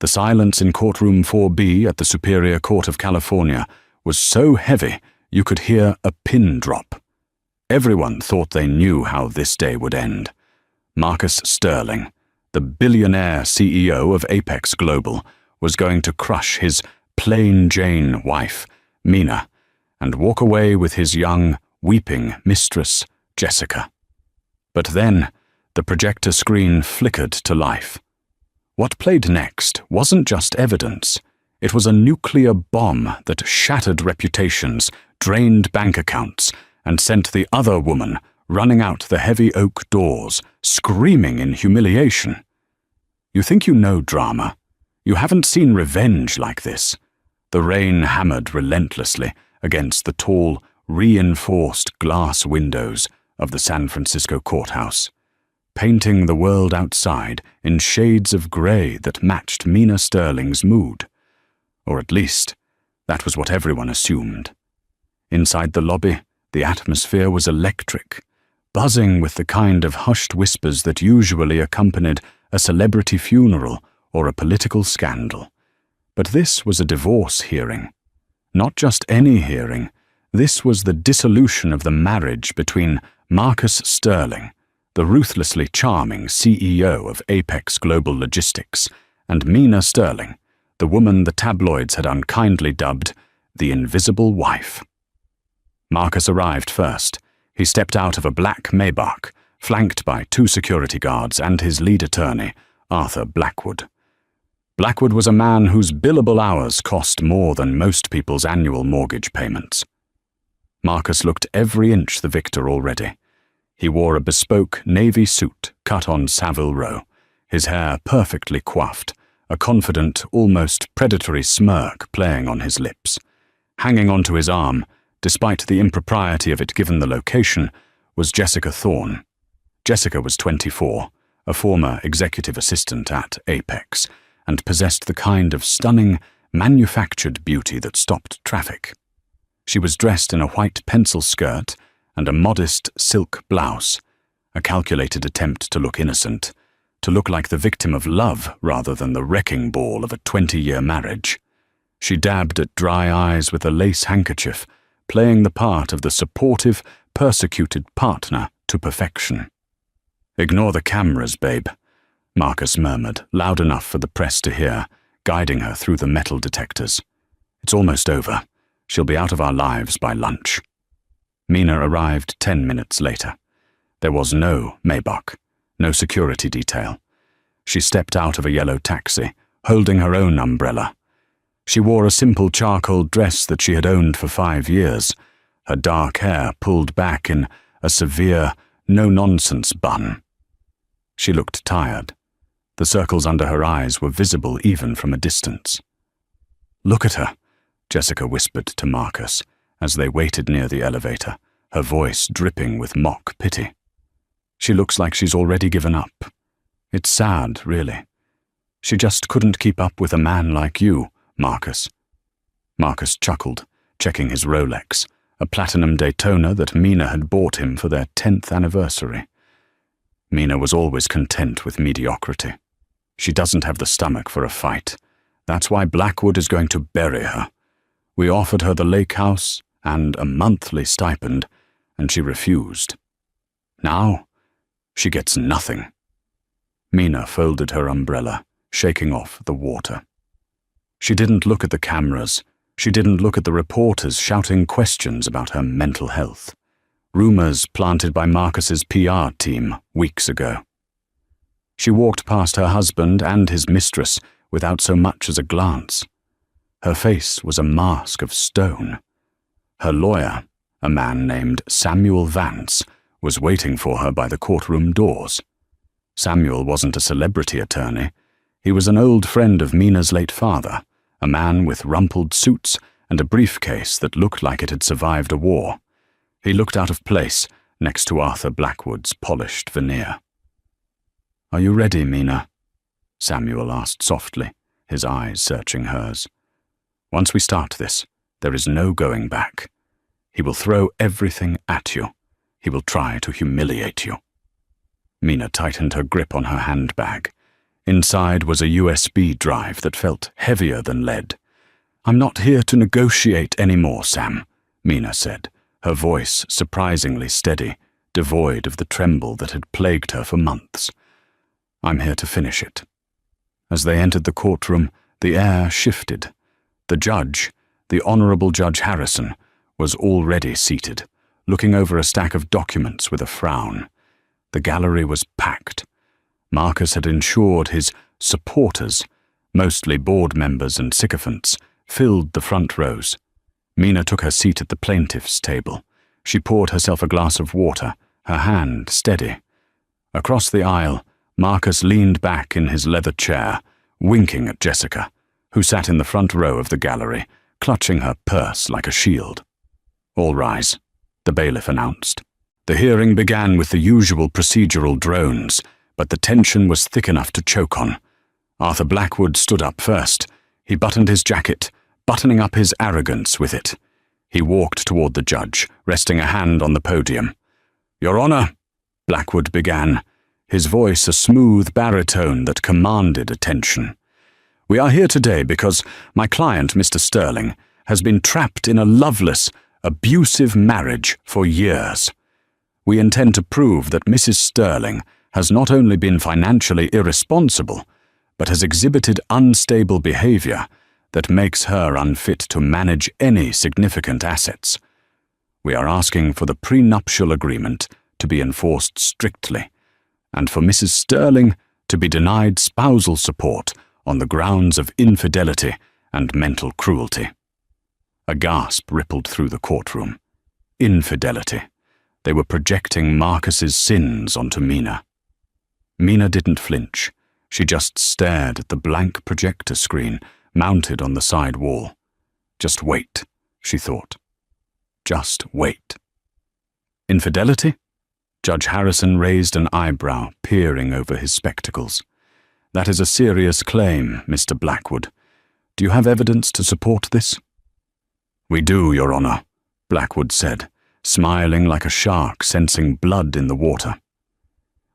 The silence in courtroom 4B at the Superior Court of California was so heavy you could hear a pin drop. Everyone thought they knew how this day would end. Marcus Sterling, the billionaire CEO of Apex Global, was going to crush his plain Jane wife, Mina, and walk away with his young, weeping mistress, Jessica. But then, the projector screen flickered to life. What played next wasn't just evidence. It was a nuclear bomb that shattered reputations, drained bank accounts, and sent the other woman running out the heavy oak doors, screaming in humiliation. You think you know drama. You haven't seen revenge like this. The rain hammered relentlessly against the tall, reinforced glass windows of the San Francisco courthouse, painting the world outside in shades of grey that matched Mina Sterling's mood. Or at least, that was what everyone assumed. Inside the lobby, the atmosphere was electric, buzzing with the kind of hushed whispers that usually accompanied a celebrity funeral or a political scandal. But this was a divorce hearing. Not just any hearing. This was the dissolution of the marriage between Marcus Sterling, the ruthlessly charming CEO of Apex Global Logistics, and Mina Sterling, the woman the tabloids had unkindly dubbed the Invisible Wife. Marcus arrived first. He stepped out of a black Maybach, flanked by 2 security guards and his lead attorney, Arthur Blackwood. Blackwood was a man whose billable hours cost more than most people's annual mortgage payments. Marcus looked every inch the victor already. He wore a bespoke navy suit cut on Savile Row, his hair perfectly coiffed, a confident, almost predatory smirk playing on his lips. Hanging onto his arm, despite the impropriety of it given the location, was Jessica Thorne. Jessica was 24, a former executive assistant at Apex, and possessed the kind of stunning, manufactured beauty that stopped traffic. She was dressed in a white pencil skirt and a modest silk blouse, a calculated attempt to look innocent, to look like the victim of love rather than the wrecking ball of a 20-year marriage. She dabbed at dry eyes with a lace handkerchief, playing the part of the supportive, persecuted partner to perfection. "Ignore the cameras, babe," Marcus murmured, loud enough for the press to hear, guiding her through the metal detectors. "It's almost over. She'll be out of our lives by lunch." Mina arrived 10 minutes later. There was no Maybach, no security detail. She stepped out of a yellow taxi, holding her own umbrella. She wore a simple charcoal dress that she had owned for 5 years, her dark hair pulled back in a severe, no-nonsense bun. She looked tired. The circles under her eyes were visible even from a distance. "Look at her," Jessica whispered to Marcus as they waited near the elevator, her voice dripping with mock pity. "She looks like she's already given up. It's sad, really. She just couldn't keep up with a man like you, Marcus." Marcus chuckled, checking his Rolex, a platinum Daytona that Mina had bought him for their 10th anniversary. Mina was always content with mediocrity. She doesn't have the stomach for a fight. That's why Blackwood is going to bury her. We offered her the lake house and a monthly stipend, and she refused. Now, she gets nothing. Mina folded her umbrella, shaking off the water. She didn't look at the cameras. She didn't look at the reporters shouting questions about her mental health. Rumors planted by Marcus's PR team weeks ago. She walked past her husband and his mistress without so much as a glance. Her face was a mask of stone. Her lawyer, a man named Samuel Vance, was waiting for her by the courtroom doors. Samuel wasn't a celebrity attorney. He was an old friend of Mina's late father, a man with rumpled suits and a briefcase that looked like it had survived a war. He looked out of place next to Arthur Blackwood's polished veneer. "Are you ready, Mina?" Samuel asked softly, his eyes searching hers. "Once we start this, there is no going back. He will throw everything at you. He will try to humiliate you." Mina tightened her grip on her handbag. Inside was a USB drive that felt heavier than lead. "I'm not here to negotiate anymore, Sam," Mina said, her voice surprisingly steady, devoid of the tremble that had plagued her for months. "I'm here to finish it." As they entered the courtroom, the air shifted. The judge, the Honorable Judge Harrison, was already seated, looking over a stack of documents with a frown. The gallery was packed. Marcus had ensured his supporters, mostly board members and sycophants, filled the front rows. Mina took her seat at the plaintiff's table. She poured herself a glass of water, her hand steady. Across the aisle, Marcus leaned back in his leather chair, winking at Jessica, who sat in the front row of the gallery, clutching her purse like a shield. "All rise," the bailiff announced. The hearing began with the usual procedural drones, but the tension was thick enough to choke on. Arthur Blackwood stood up first. He buttoned his jacket, buttoning up his arrogance with it. He walked toward the judge, resting a hand on the podium. "Your Honor," Blackwood began, his voice a smooth baritone that commanded attention. "We are here today because my client, Mr. Sterling, has been trapped in a loveless, abusive marriage for years. We intend to prove that Mrs. Sterling has not only been financially irresponsible, but has exhibited unstable behavior that makes her unfit to manage any significant assets. We are asking for the prenuptial agreement to be enforced strictly, and for Mrs. Sterling to be denied spousal support on the grounds of infidelity and mental cruelty." A gasp rippled through the courtroom. Infidelity. They were projecting Marcus's sins onto Mina. Mina didn't flinch. She just stared at the blank projector screen mounted on the side wall. Just wait, she thought. Just wait. Infidelity? Judge Harrison raised an eyebrow, peering over his spectacles. "That is a serious claim, Mr. Blackwood. Do you have evidence to support this?" "We do, Your Honor," Blackwood said, smiling like a shark sensing blood in the water.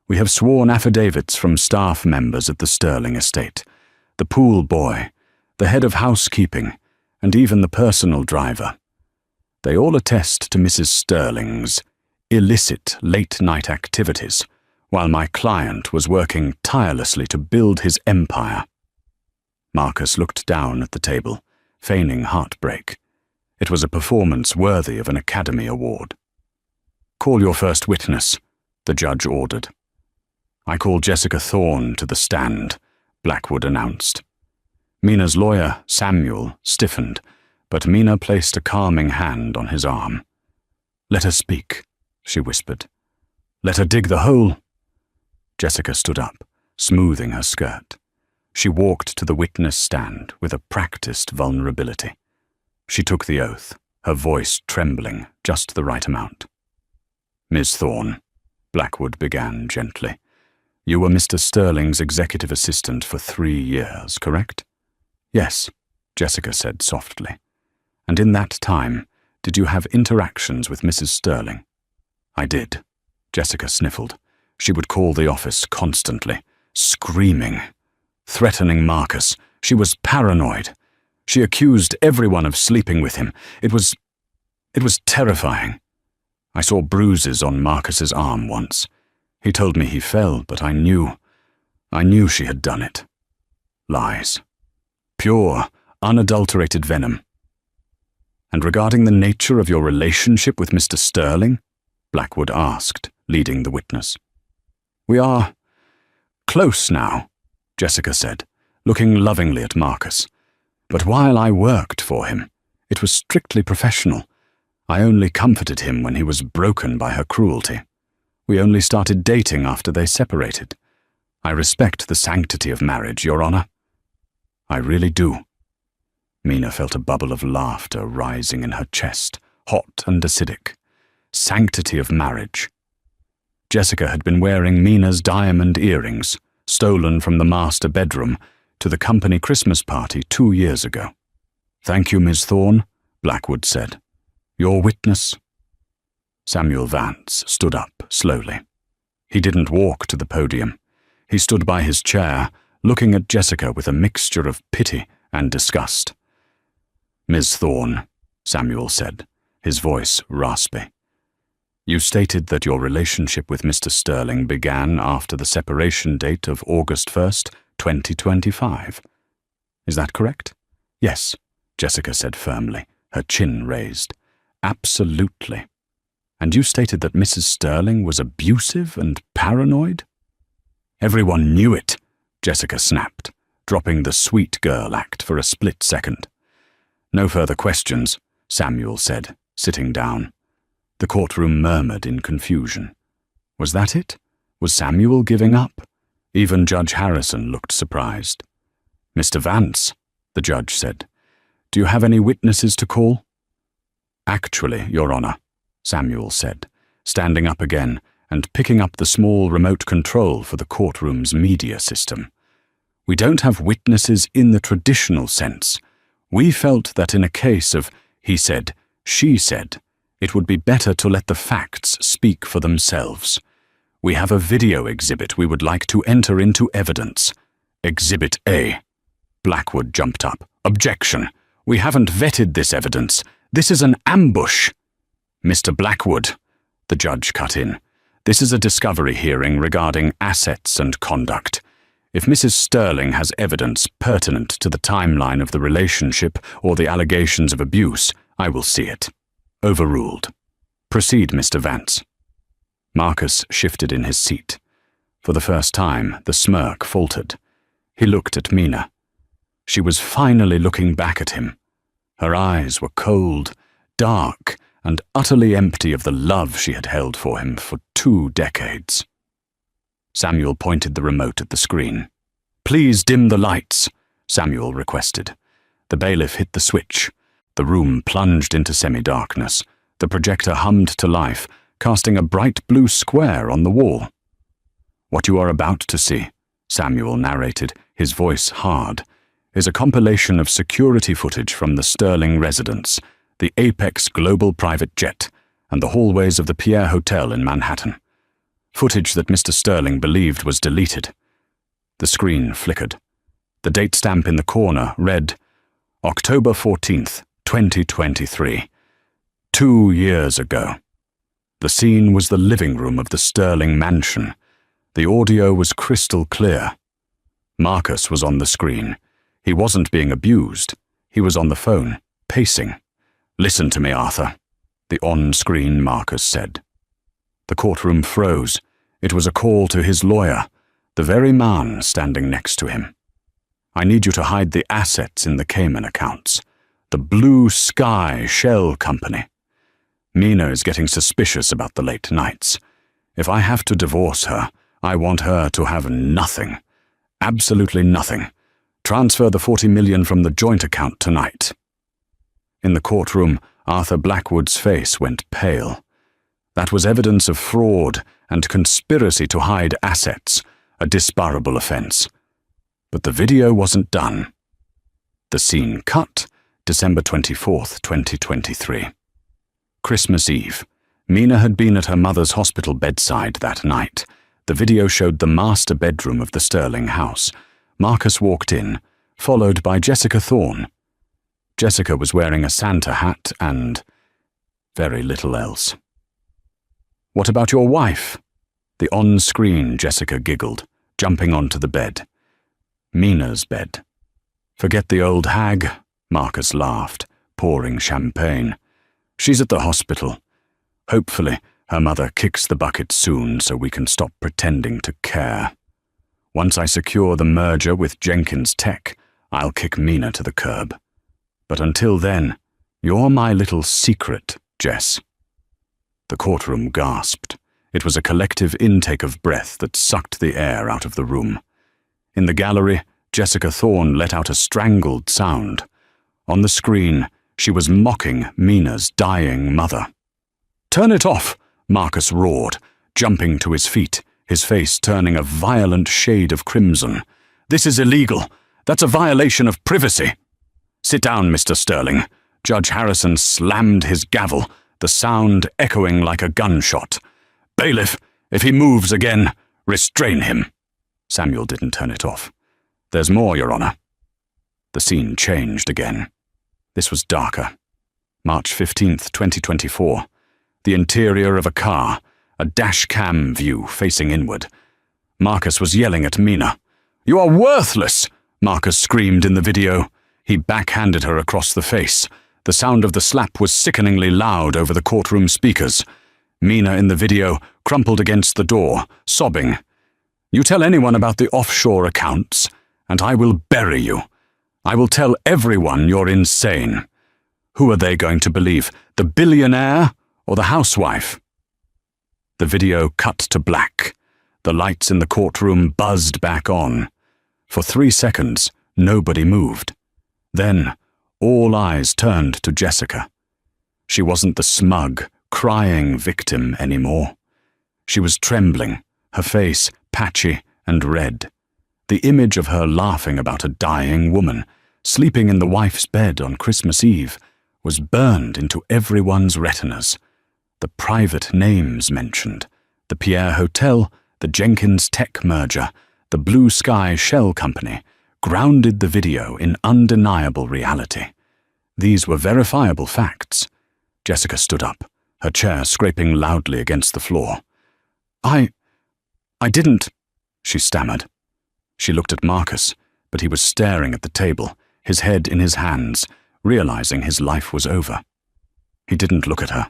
"We have sworn affidavits from staff members at the Sterling estate, the pool boy, the head of housekeeping, and even the personal driver. They all attest to Mrs. Sterling's illicit late-night activities, while my client was working tirelessly to build his empire." Marcus looked down at the table, feigning heartbreak. It was a performance worthy of an Academy Award. "Call your first witness," the judge ordered. "I call Jessica Thorne to the stand," Blackwood announced. Mina's lawyer, Samuel, stiffened, but Mina placed a calming hand on his arm. "Let her speak," she whispered. "Let her dig the hole." Jessica stood up, smoothing her skirt. She walked to the witness stand with a practiced vulnerability. She took the oath, her voice trembling just the right amount. "Miss Thorne," Blackwood began gently, "you were Mr. Sterling's executive assistant for 3 years, correct?" "Yes," Jessica said softly. "And in that time, did you have interactions with Mrs. Sterling?" "I did," Jessica sniffled. She would call the office constantly, screaming, threatening Marcus. She was paranoid. She accused everyone of sleeping with him. It was terrifying. I saw bruises on Marcus's arm once. He told me he fell, but I knew she had done it. Lies. Pure, unadulterated venom. "And regarding the nature of your relationship with Mr. Sterling?" Blackwood asked, leading the witness. "We are close now," Jessica said, looking lovingly at Marcus. "But while I worked for him, it was strictly professional. I only comforted him when he was broken by her cruelty. We only started dating after they separated. I respect the sanctity of marriage, Your Honor." "I really do." Mina felt a bubble of laughter rising in her chest, hot and acidic. Sanctity of marriage. Jessica had been wearing Mina's diamond earrings, stolen from the master bedroom, to the company Christmas party 2 years ago. "Thank you, Ms. Thorne," Blackwood said. "Your witness?" Samuel Vance stood up slowly. He didn't walk to the podium. He stood by his chair, looking at Jessica with a mixture of pity and disgust. "Ms. Thorne," Samuel said, his voice raspy. "You stated that your relationship with Mr. Sterling began after the separation date of August 1st, 2025. Is that correct?" "Yes," Jessica said firmly, her chin raised. "Absolutely. And you stated that Mrs. Sterling was abusive and paranoid?" "Everyone knew it," Jessica snapped, dropping the sweet girl act for a split second. "No further questions," Samuel said, sitting down. The courtroom murmured in confusion. Was that it? Was Samuel giving up? Even Judge Harrison looked surprised. "Mr. Vance," the judge said, "do you have any witnesses to call?" "Actually, Your Honor," Samuel said, standing up again and picking up the small remote control for the courtroom's media system. "We don't have witnesses in the traditional sense. We felt that in a case of he said, she said, it would be better to let the facts speak for themselves. We have a video exhibit we would like to enter into evidence. Exhibit A." Blackwood jumped up. "Objection! We haven't vetted this evidence. This is an ambush." "Mr. Blackwood," the judge cut in, "this is a discovery hearing regarding assets and conduct. If Mrs. Sterling has evidence pertinent to the timeline of the relationship or the allegations of abuse, I will see it." Overruled. "Proceed, Mr. Vance." Marcus shifted in his seat. For the first time, the smirk faltered. He looked at Mina. She was finally looking back at him. Her eyes were cold, dark, and utterly empty of the love she had held for him for 2 decades. Samuel pointed the remote at the screen. "Please dim the lights," Samuel requested. The bailiff hit the switch. The room plunged into semi-darkness. The projector hummed to life, casting a bright blue square on the wall. "What you are about to see," Samuel narrated, his voice hard, "is a compilation of security footage from the Sterling residence, the Apex Global private jet, and the hallways of the Pierre Hotel in Manhattan. Footage that Mr. Sterling believed was deleted." The screen flickered. The date stamp in the corner read, "October 14th, 2023. 2 years ago." The scene was the living room of the Sterling mansion. The audio was crystal clear. Marcus was on the screen. He wasn't being abused. He was on the phone, pacing. "Listen to me, Arthur," the on-screen Marcus said. The courtroom froze. It was a call to his lawyer, the very man standing next to him. "I need you to hide the assets in the Cayman accounts. The Blue Sky Shell Company. Mina is getting suspicious about the late nights. If I have to divorce her, I want her to have nothing. Absolutely nothing. Transfer the $40 million from the joint account tonight." In the courtroom, Arthur Blackwood's face went pale. That was evidence of fraud and conspiracy to hide assets, a disbarable offense. But the video wasn't done. The scene cut, December 24th, 2023. Christmas Eve. Mina had been at her mother's hospital bedside that night. The video showed the master bedroom of the Sterling house. Marcus walked in, followed by Jessica Thorne. Jessica was wearing a Santa hat and very little else. "What about your wife?" The on-screen Jessica giggled, jumping onto the bed. Mina's bed. "Forget the old hag," Marcus laughed, pouring champagne. "She's at the hospital. Hopefully, her mother kicks the bucket soon so we can stop pretending to care. Once I secure the merger with Jenkins Tech, I'll kick Mina to the curb. But until then, you're my little secret, Jess." The courtroom gasped. It was a collective intake of breath that sucked the air out of the room. In the gallery, Jessica Thorne let out a strangled sound. On the screen, she was mocking Mina's dying mother. "Turn it off!" Marcus roared, jumping to his feet, his face turning a violent shade of crimson. "This is illegal. That's a violation of privacy." "Sit down, Mr. Sterling." Judge Harrison slammed his gavel, the sound echoing like a gunshot. "Bailiff, if he moves again, restrain him." Samuel didn't turn it off. There's more, Your Honor. The scene changed again. This was darker. March 15th, 2024. The interior of a car, a dash cam view facing inward. Marcus was yelling at Mina. "You are worthless!" Marcus screamed in the video. He backhanded her across the face. The sound of the slap was sickeningly loud over the courtroom speakers. Mina in the video crumpled against the door, sobbing. "You tell anyone about the offshore accounts, and I will bury you. I will tell everyone you're insane. Who are they going to believe, the billionaire or the housewife?" The video cut to black. The lights in the courtroom buzzed back on. For 3 seconds, nobody moved. Then, all eyes turned to Jessica. She wasn't the smug, crying victim anymore. She was trembling, her face patchy and red. The image of her laughing about a dying woman, sleeping in the wife's bed on Christmas Eve, was burned into everyone's retinas. The private names mentioned, the Pierre Hotel, the Jenkins Tech merger, the Blue Sky Shell Company, grounded the video in undeniable reality. These were verifiable facts. Jessica stood up, her chair scraping loudly against the floor. I didn't," she stammered. She looked at Marcus, but he was staring at the table, his head in his hands, realizing his life was over. He didn't look at her.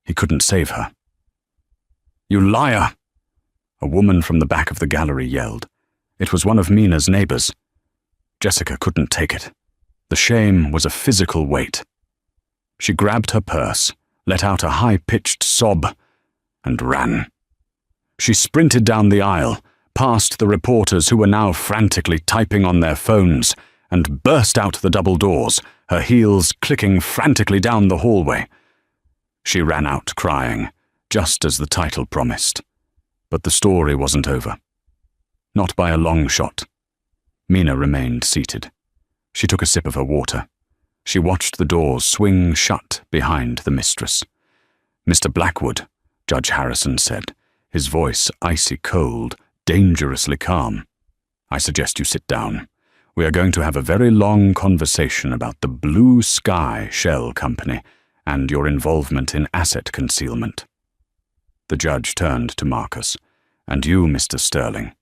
He couldn't save her. "You liar!" A woman from the back of the gallery yelled. It was one of Mina's neighbors. Jessica couldn't take it. The shame was a physical weight. She grabbed her purse, let out a high-pitched sob, and ran. She sprinted down the aisle, past the reporters who were now frantically typing on their phones, and burst out the double doors, her heels clicking frantically down the hallway. She ran out crying, just as the title promised. But the story wasn't over. Not by a long shot. Mina remained seated. She took a sip of her water. She watched the doors swing shut behind the mistress. "Mr. Blackwood," Judge Harrison said, his voice icy cold, dangerously calm. "I suggest you sit down. We are going to have a very long conversation about the Blue Sky Shell Company and your involvement in asset concealment." The judge turned to Marcus. "And you, Mr. Sterling,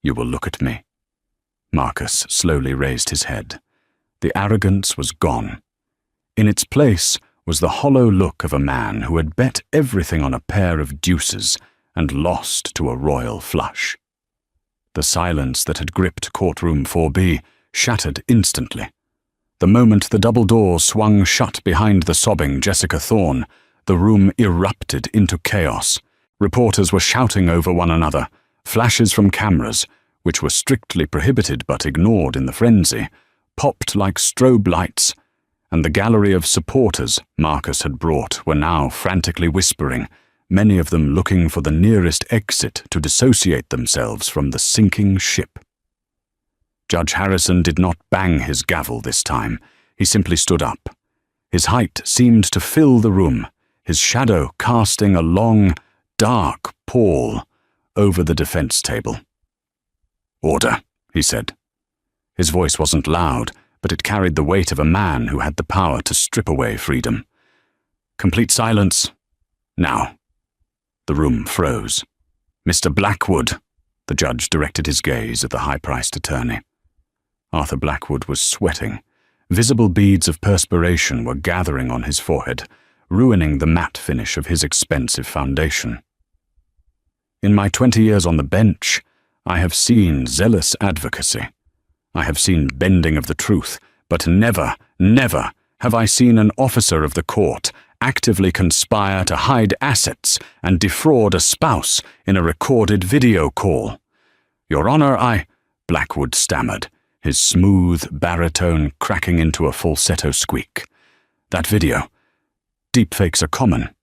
you will look at me." Marcus slowly raised his head. The arrogance was gone. In its place was the hollow look of a man who had bet everything on a pair of deuces and lost to a royal flush. The silence that had gripped courtroom 4B shattered instantly. The moment the double doors swung shut behind the sobbing Jessica Thorne, the room erupted into chaos. Reporters were shouting over one another. Flashes from cameras, which were strictly prohibited but ignored in the frenzy, popped like strobe lights, and the gallery of supporters Marcus had brought were now frantically whispering, many of them looking for the nearest exit to dissociate themselves from the sinking ship. Judge Harrison did not bang his gavel this time. He simply stood up. His height seemed to fill the room, his shadow casting a long, dark pall over the defense table. "Order," he said. His voice wasn't loud, but it carried the weight of a man who had the power to strip away freedom. "Complete silence. Now." The room froze. "Mr. Blackwood," the judge directed his gaze at the high-priced attorney. Arthur Blackwood was sweating. Visible beads of perspiration were gathering on his forehead, ruining the matte finish of his expensive foundation. "In my 20 years on the bench, I have seen zealous advocacy. I have seen bending of the truth, but never, never have I seen an officer of the court actively conspire to hide assets and defraud a spouse in a recorded video call. Your Honor, Blackwood stammered, his smooth baritone cracking into a falsetto squeak. "That video. Deepfakes are common.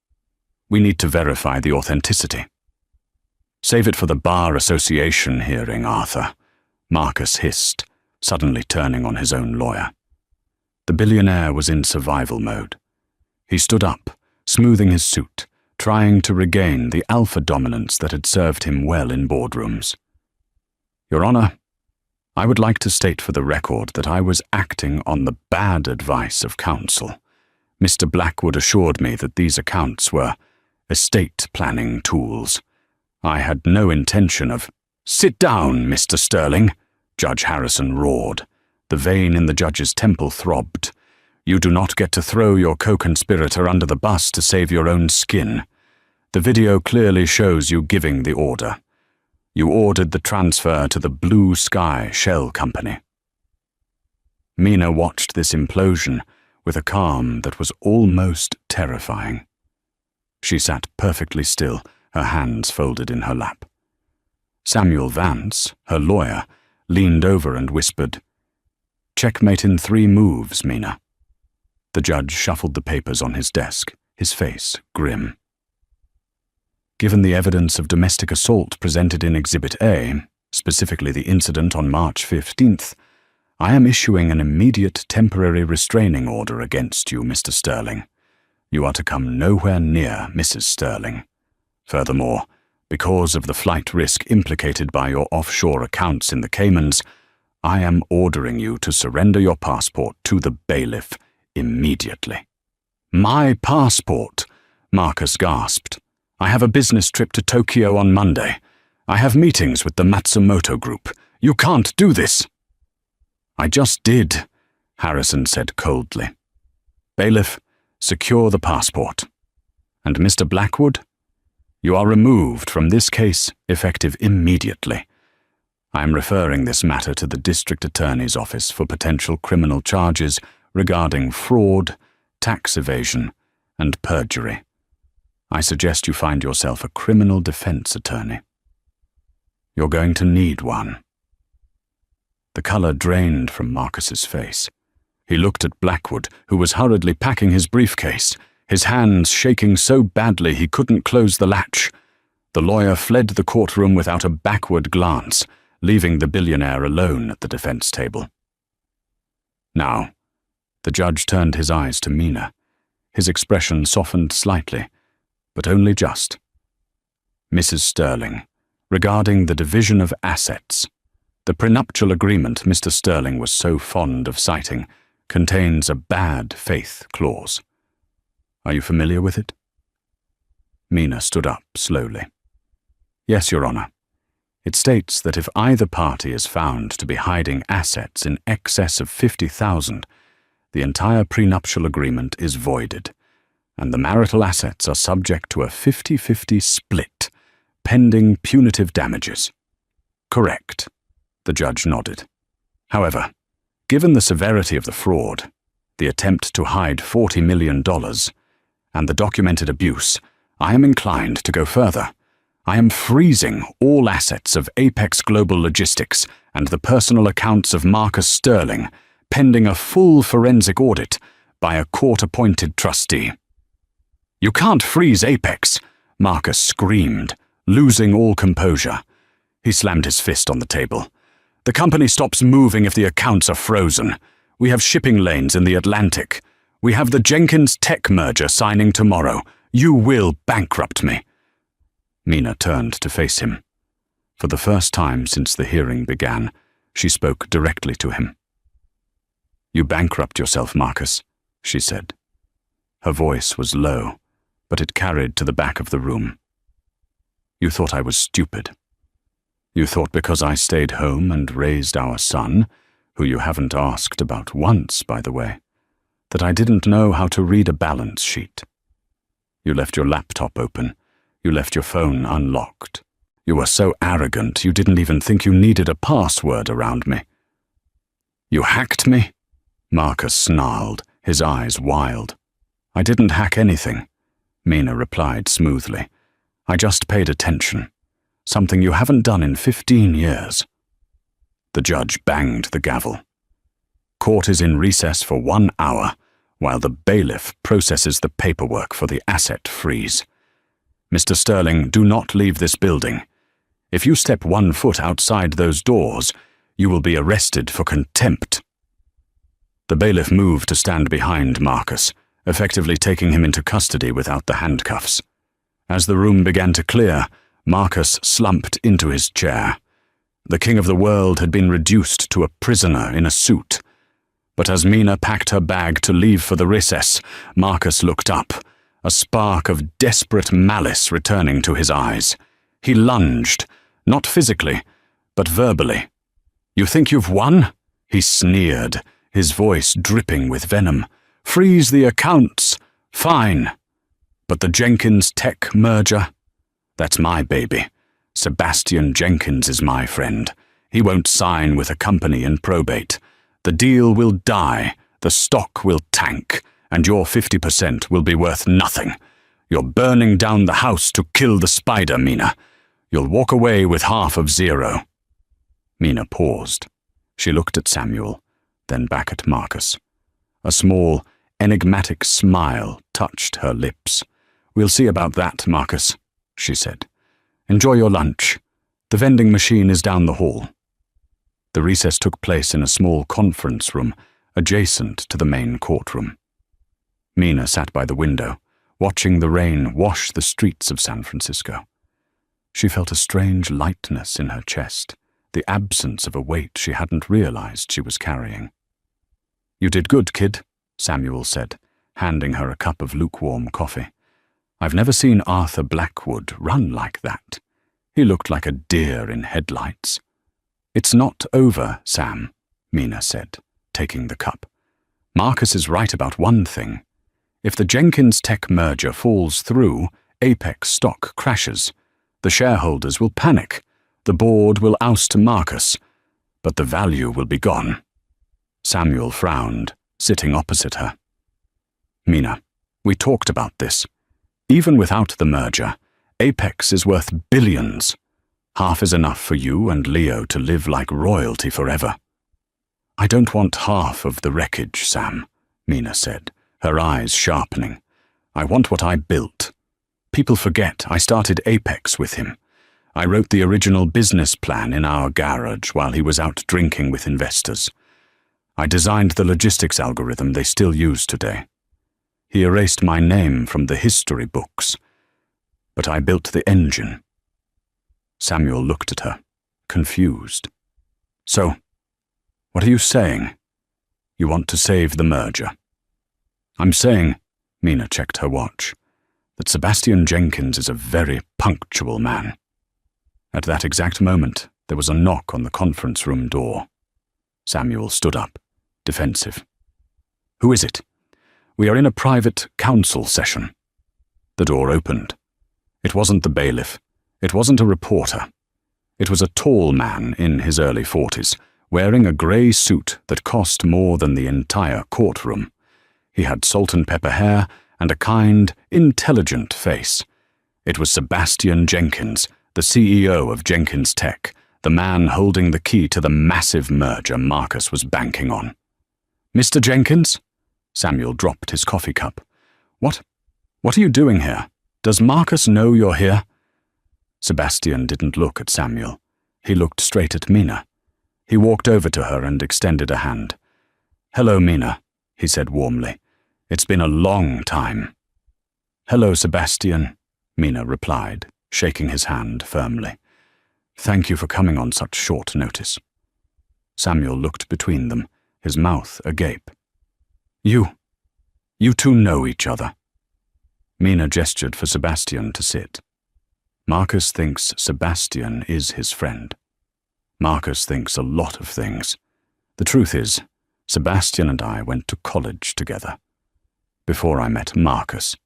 We need to verify the authenticity." "Save it for the Bar Association hearing, Arthur," Marcus hissed, suddenly turning on his own lawyer. The billionaire was in survival mode. He stood up, smoothing his suit, trying to regain the alpha dominance that had served him well in boardrooms. "Your Honor, I would like to state for the record that I was acting on the bad advice of counsel. Mr. Blackwood assured me that these accounts were estate planning tools. I had no intention of— "Sit down, Mr. Sterling," Judge Harrison roared. The vein in the judge's temple throbbed. "You do not get to throw your co-conspirator under the bus to save your own skin. The video clearly shows you giving the order. You ordered the transfer to the Blue Sky Shell Company." Mina watched this implosion with a calm that was almost terrifying. She sat perfectly still, her hands folded in her lap. Samuel Vance, her lawyer, leaned over and whispered, "Checkmate in 3 moves, Mina." The judge shuffled the papers on his desk, his face grim. Given the evidence of domestic assault presented in Exhibit A, specifically the incident on March 15th, I am issuing an immediate temporary restraining order against you, Mr. Sterling. You are to come nowhere near Mrs. Sterling. Furthermore, because of the flight risk implicated by your offshore accounts in the Caymans, I am ordering you to surrender your passport to the bailiff immediately. "My passport?" Marcus gasped. "I have a business trip to Tokyo on Monday. I have meetings with the Matsumoto Group. You can't do this." "I just did," Harrison said coldly. "Bailiff, secure the passport. And Mr. Blackwood? You are removed from this case effective immediately. I am referring this matter to the District Attorney's Office for potential criminal charges regarding fraud, tax evasion, and perjury. I suggest you find yourself a criminal defense attorney. You're going to need one." The color drained from Marcus's face. He looked at Blackwood, who was hurriedly packing his briefcase, his hands shaking so badly he couldn't close the latch. The lawyer fled the courtroom without a backward glance, leaving the billionaire alone at the defense table. Now, the judge turned his eyes to Mina. His expression softened slightly, but only just. "Mrs. Sterling, regarding the division of assets, the prenuptial agreement Mr. Sterling was so fond of citing contains a bad faith clause. Are you familiar with it?" Mina stood up slowly. "Yes, Your Honor. It states that if either party is found to be hiding assets in excess of $50,000, the entire prenuptial agreement is voided, and the marital assets are subject to a 50-50 split, pending punitive damages." "Correct," the judge nodded. "However, given the severity of the fraud, the attempt to hide $40 million, and the documented abuse, I am inclined to go further. I am freezing all assets of Apex Global Logistics and the personal accounts of Marcus Sterling, pending a full forensic audit by a court-appointed trustee." "You can't freeze Apex," Marcus screamed, losing all composure. He slammed his fist on the table. "The company stops moving if the accounts are frozen. We have shipping lanes in the Atlantic. We have the Jenkins Tech merger signing tomorrow. You will bankrupt me." Mina turned to face him. For the first time since the hearing began, she spoke directly to him. "You bankrupt yourself, Marcus," she said. Her voice was low, but it carried to the back of the room. "You thought I was stupid. You thought because I stayed home and raised our son, who you haven't asked about once, by the way, that I didn't know how to read a balance sheet. You left your laptop open. You left your phone unlocked. You were so arrogant you didn't even think you needed a password around me. You hacked me?" Marcus snarled, his eyes wild. "I didn't hack anything," Mina replied smoothly. "I just paid attention. Something you haven't done in 15 years. The judge banged the gavel. "Court is in recess for 1 hour, while the bailiff processes the paperwork for the asset freeze. Mr. Sterling, do not leave this building. If you step 1 foot outside those doors, you will be arrested for contempt." The bailiff moved to stand behind Marcus, effectively taking him into custody without the handcuffs. As the room began to clear, Marcus slumped into his chair. The king of the world had been reduced to a prisoner in a suit. But as Mina packed her bag to leave for the recess, Marcus looked up, a spark of desperate malice returning to his eyes. He lunged, not physically, but verbally. "You think you've won?" he sneered, his voice dripping with venom. "Freeze the accounts. Fine. But the Jenkins Tech merger? That's my baby. Sebastian Jenkins is my friend. He won't sign with a company in probate. The deal will die, the stock will tank, and your 50% will be worth nothing. You're burning down the house to kill the spider, Mina. You'll walk away with half of zero." Mina paused. She looked at Samuel, then back at Marcus. A small, enigmatic smile touched her lips. "We'll see about that, Marcus," she said. "Enjoy your lunch. The vending machine is down the hall." The recess took place in a small conference room adjacent to the main courtroom. Mina sat by the window, watching the rain wash the streets of San Francisco. She felt a strange lightness in her chest, the absence of a weight she hadn't realized she was carrying. "You did good, kid," Samuel said, handing her a cup of lukewarm coffee. "I've never seen Arthur Blackwood run like that. He looked like a deer in headlights." "It's not over, Sam," Mina said, taking the cup. "Marcus is right about one thing. If the Jenkins Tech merger falls through, Apex stock crashes. The shareholders will panic. The board will oust Marcus. But the value will be gone." Samuel frowned, sitting opposite her. "Mina, we talked about this. Even without the merger, Apex is worth billions. Half is enough for you and Leo to live like royalty forever." "I don't want half of the wreckage, Sam," Mina said, her eyes sharpening. "I want what I built. People forget I started Apex with him. I wrote the original business plan in our garage while he was out drinking with investors. I designed the logistics algorithm they still use today. He erased my name from the history books, but I built the engine." Samuel looked at her, confused. "So, what are you saying? You want to save the merger?" "I'm saying," Mina checked her watch, "that Sebastian Jenkins is a very punctual man." At that exact moment, there was a knock on the conference room door. Samuel stood up, defensive. "Who is it?" "We are in a private council session." The door opened. It wasn't the bailiff. It wasn't a reporter. It was a tall man in his early 40s, wearing a grey suit that cost more than the entire courtroom. He had salt and pepper hair and a kind, intelligent face. It was Sebastian Jenkins, the CEO of Jenkins Tech, the man holding the key to the massive merger Marcus was banking on. "Mr. Jenkins?" Samuel dropped his coffee cup. What are you doing here? Does Marcus know you're here?" Sebastian didn't look at Samuel. He looked straight at Mina. He walked over to her and extended a hand. "Hello, Mina," he said warmly. "It's been a long time." "Hello, Sebastian," Mina replied, shaking his hand firmly. "Thank you for coming on such short notice." Samuel looked between them, his mouth agape. You two know each other." Mina gestured for Sebastian to sit. "Marcus thinks Sebastian is his friend. Marcus thinks a lot of things. The truth is, Sebastian and I went to college together. Before I met Marcus.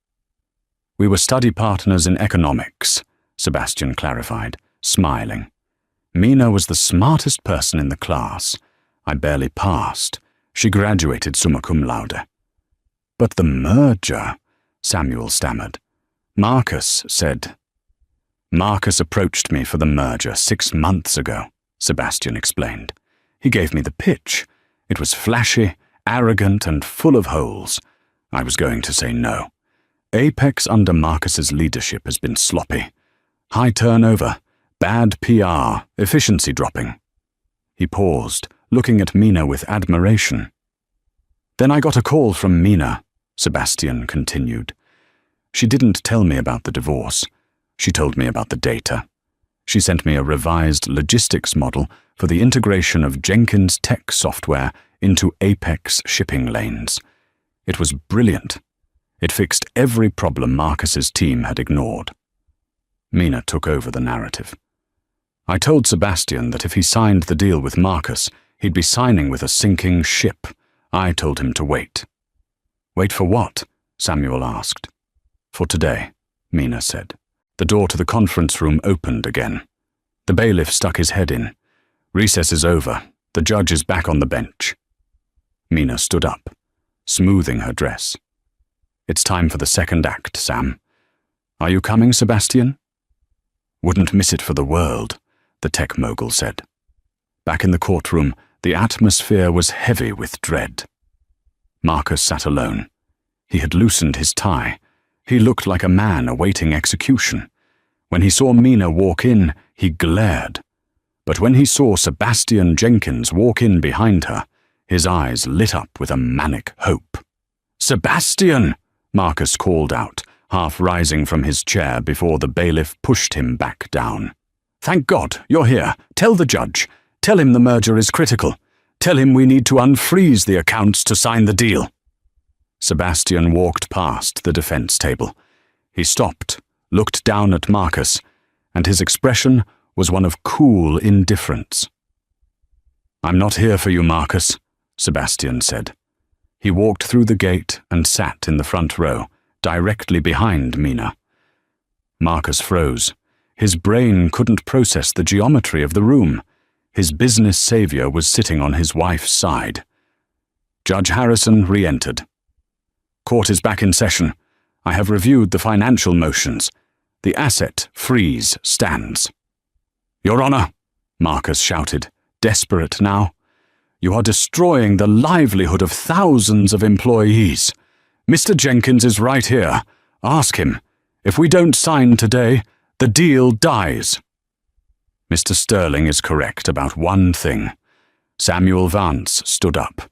We were study partners in economics," Sebastian clarified, smiling. "Mina was the smartest person in the class. I barely passed. She graduated summa cum laude." "But the merger," Samuel stammered. "Marcus said—" "Marcus approached me for the merger 6 months ago," Sebastian explained. "He gave me the pitch. It was flashy, arrogant, and full of holes. I was going to say no. Apex under Marcus's leadership has been sloppy. High turnover, bad PR, efficiency dropping." He paused, looking at Mina with admiration. "Then I got a call from Mina," Sebastian continued. "She didn't tell me about the divorce. She told me about the data. She sent me a revised logistics model for the integration of Jenkins Tech software into Apex shipping lanes. It was brilliant. It fixed every problem Marcus's team had ignored. Mina took over the narrative. I told Sebastian that if he signed the deal with Marcus, he'd be signing with a sinking ship. I told him to wait. Wait for what? Samuel asked. For today, Mina said. The door to the conference room opened again. The bailiff stuck his head in. Recess is over. The judge is back on the bench. Mina stood up, smoothing her dress. It's time for the second act, Sam. Are you coming, Sebastian? Wouldn't miss it for the world, the tech mogul said. Back in the courtroom, the atmosphere was heavy with dread. Marcus sat alone. He had loosened his tie. He looked like a man awaiting execution. When he saw Mina walk in, he glared. But when he saw Sebastian Jenkins walk in behind her, his eyes lit up with a manic hope. "Sebastian!" Marcus called out, half rising from his chair before the bailiff pushed him back down. "Thank God, you're here. Tell the judge. Tell him the merger is critical. Tell him we need to unfreeze the accounts to sign the deal." Sebastian walked past the defense table. He stopped, looked down at Marcus, and his expression was one of cool indifference. "I'm not here for you, Marcus," Sebastian said. He walked through the gate and sat in the front row, directly behind Mina. Marcus froze. His brain couldn't process the geometry of the room. His business savior was sitting on his wife's side. Judge Harrison re-entered. "Court is back in session. I have reviewed the financial motions. The asset freeze stands." "Your Honor," Marcus shouted, desperate now, "you are destroying the livelihood of thousands of employees. Mr. Jenkins is right here. Ask him. If we don't sign today, the deal dies." Mr. Sterling is correct about one thing. Samuel Vance stood up.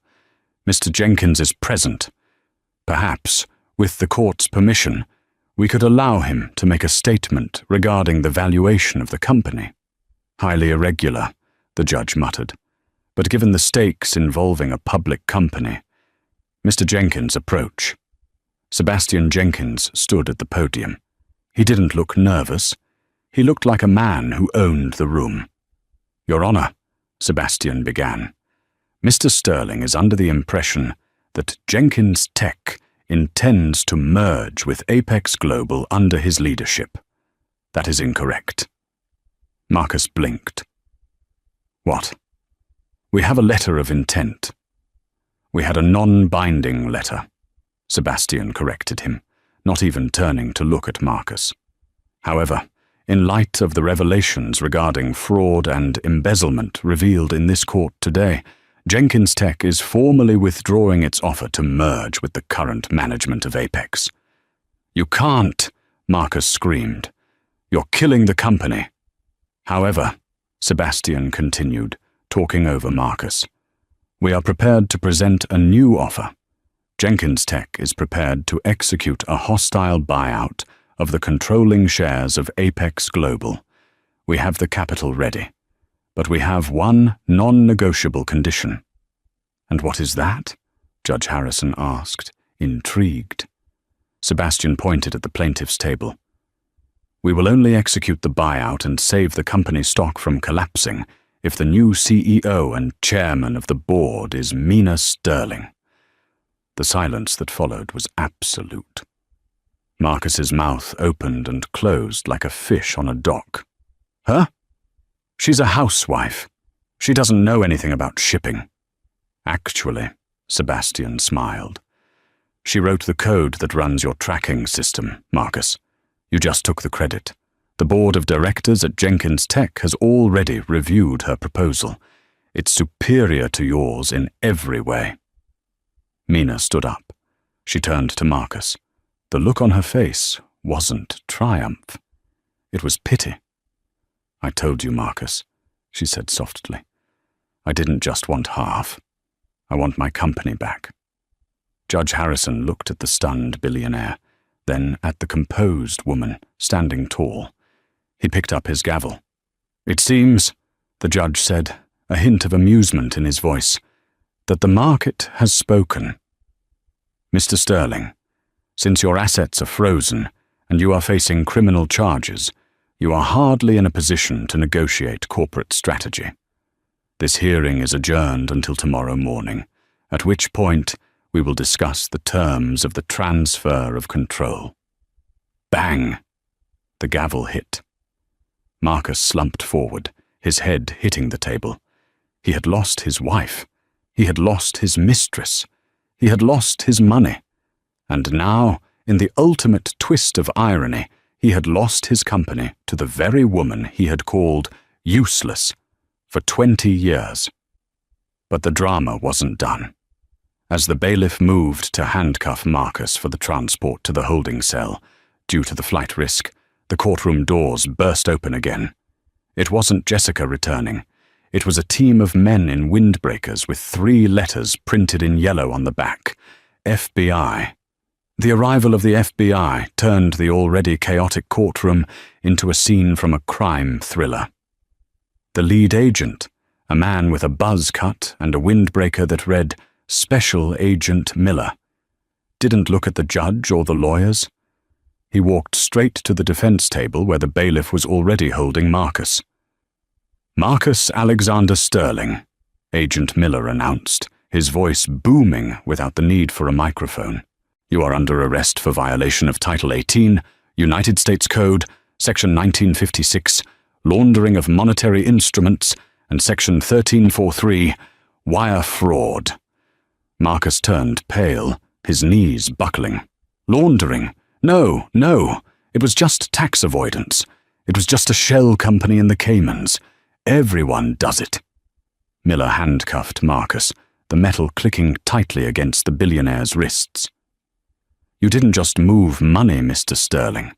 Mr. Jenkins is present. Perhaps, with the court's permission, we could allow him to make a statement regarding the valuation of the company. "Highly irregular," the judge muttered. "But given the stakes involving a public company..." Mr. Jenkins approached. Sebastian Jenkins stood at the podium. He didn't look nervous. He looked like a man who owned the room. "Your Honor," Sebastian began, "Mr. Sterling is under the impression that Jenkins Tech intends to merge with Apex Global under his leadership. That is incorrect." Marcus blinked. "What?" "We have a letter of intent." "We had a non-binding letter," Sebastian corrected him, not even turning to look at Marcus. "However, in light of the revelations regarding fraud and embezzlement revealed in this court today, Jenkins Tech is formally withdrawing its offer to merge with the current management of Apex." "You can't," Marcus screamed. "You're killing the company." "However," Sebastian continued, talking over Marcus, "we are prepared to present a new offer. Jenkins Tech is prepared to execute a hostile buyout of the controlling shares of Apex Global. We have the capital ready, but we have one non-negotiable condition." "And what is that?" Judge Harrison asked, intrigued. Sebastian pointed at the plaintiff's table. "We will only execute the buyout and save the company stock from collapsing if the new CEO and chairman of the board is Mina Sterling." The silence that followed was absolute. Marcus's mouth opened and closed like a fish on a dock. "Huh? She's a housewife. She doesn't know anything about shipping." "Actually," Sebastian smiled, "she wrote the code that runs your tracking system, Marcus. You just took the credit. The board of directors at Jenkins Tech has already reviewed her proposal. It's superior to yours in every way." Mina stood up. She turned to Marcus. The look on her face wasn't triumph. It was pity. "I told you, Marcus," she said softly. "I didn't just want half. I want my company back." Judge Harrison looked at the stunned billionaire, then at the composed woman standing tall. He picked up his gavel. "It seems," the judge said, a hint of amusement in his voice, "that the market has spoken. Mr. Sterling, since your assets are frozen and you are facing criminal charges, you are hardly in a position to negotiate corporate strategy. This hearing is adjourned until tomorrow morning, at which point we will discuss the terms of the transfer of control." Bang! The gavel hit. Marcus slumped forward, his head hitting the table. He had lost his wife. He had lost his mistress. He had lost his money. And now, in the ultimate twist of irony, he had lost his company to the very woman he had called useless for 20 years. But the drama wasn't done. As the bailiff moved to handcuff Marcus for the transport to the holding cell, due to the flight risk, the courtroom doors burst open again. It wasn't Jessica returning. It was a team of men in windbreakers with 3 letters printed in yellow on the back: FBI. The arrival of the FBI turned the already chaotic courtroom into a scene from a crime thriller. The lead agent, a man with a buzz cut and a windbreaker that read Special Agent Miller, didn't look at the judge or the lawyers. He walked straight to the defense table where the bailiff was already holding Marcus. "Marcus Alexander Sterling," Agent Miller announced, his voice booming without the need for a microphone. "You are under arrest for violation of Title 18, United States Code, Section 1956, laundering of monetary instruments, and Section 1343, wire fraud." Marcus turned pale, his knees buckling. "Laundering? No, it was just tax avoidance. It was just a shell company in the Caymans. Everyone does it." Miller handcuffed Marcus, the metal clicking tightly against the billionaire's wrists. "You didn't just move money, Mr. Sterling.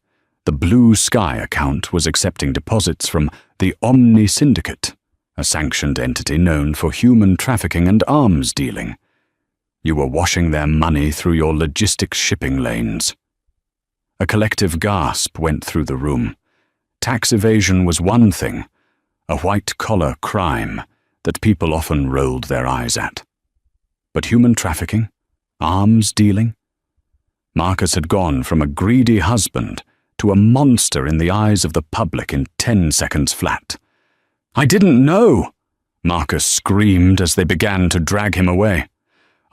The Blue Sky account was accepting deposits from the Omni Syndicate, a sanctioned entity known for human trafficking and arms dealing. You were washing their money through your logistics shipping lanes." A collective gasp went through the room. Tax evasion was one thing, a white-collar crime that people often rolled their eyes at. But human trafficking? Arms dealing? Marcus had gone from a greedy husband to a monster in the eyes of the public in 10 seconds flat. "I didn't know!" Marcus screamed as they began to drag him away.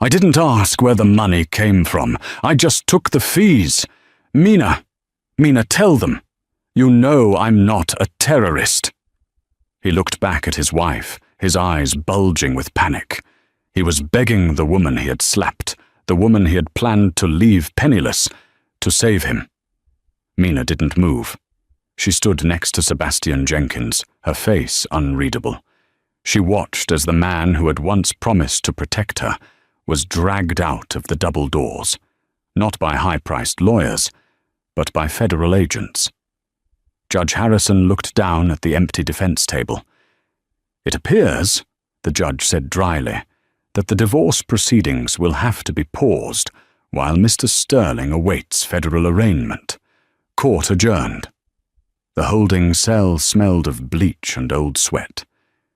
"I didn't ask where the money came from. I just took the fees. Mina, tell them. You know I'm not a terrorist." He looked back at his wife, his eyes bulging with panic. He was begging the woman he had slapped, the woman he had planned to leave penniless, to save him. Mina didn't move. She stood next to Sebastian Jenkins, her face unreadable. She watched as the man who had once promised to protect her was dragged out of the double doors, not by high-priced lawyers, but by federal agents. Judge Harrison looked down at the empty defense table. "It appears," the judge said dryly, "that the divorce proceedings will have to be paused while Mr. Sterling awaits federal arraignment. Court adjourned." The holding cell smelled of bleach and old sweat.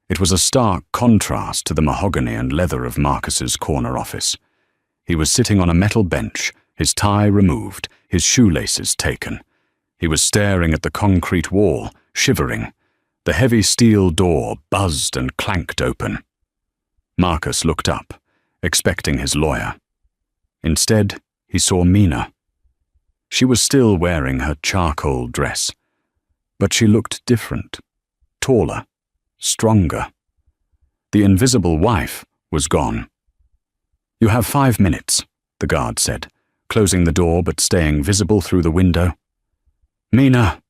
It was a stark contrast to the mahogany and leather of Marcus's corner office. He was sitting on a metal bench, his tie removed, his shoelaces taken. He was staring at the concrete wall, shivering. The heavy steel door buzzed and clanked open. Marcus looked up, expecting his lawyer. Instead, he saw Mina. She was still wearing her charcoal dress, but she looked different, taller, stronger. The invisible wife was gone. "You have 5 minutes," the guard said, closing the door but staying visible through the window. "Mina,"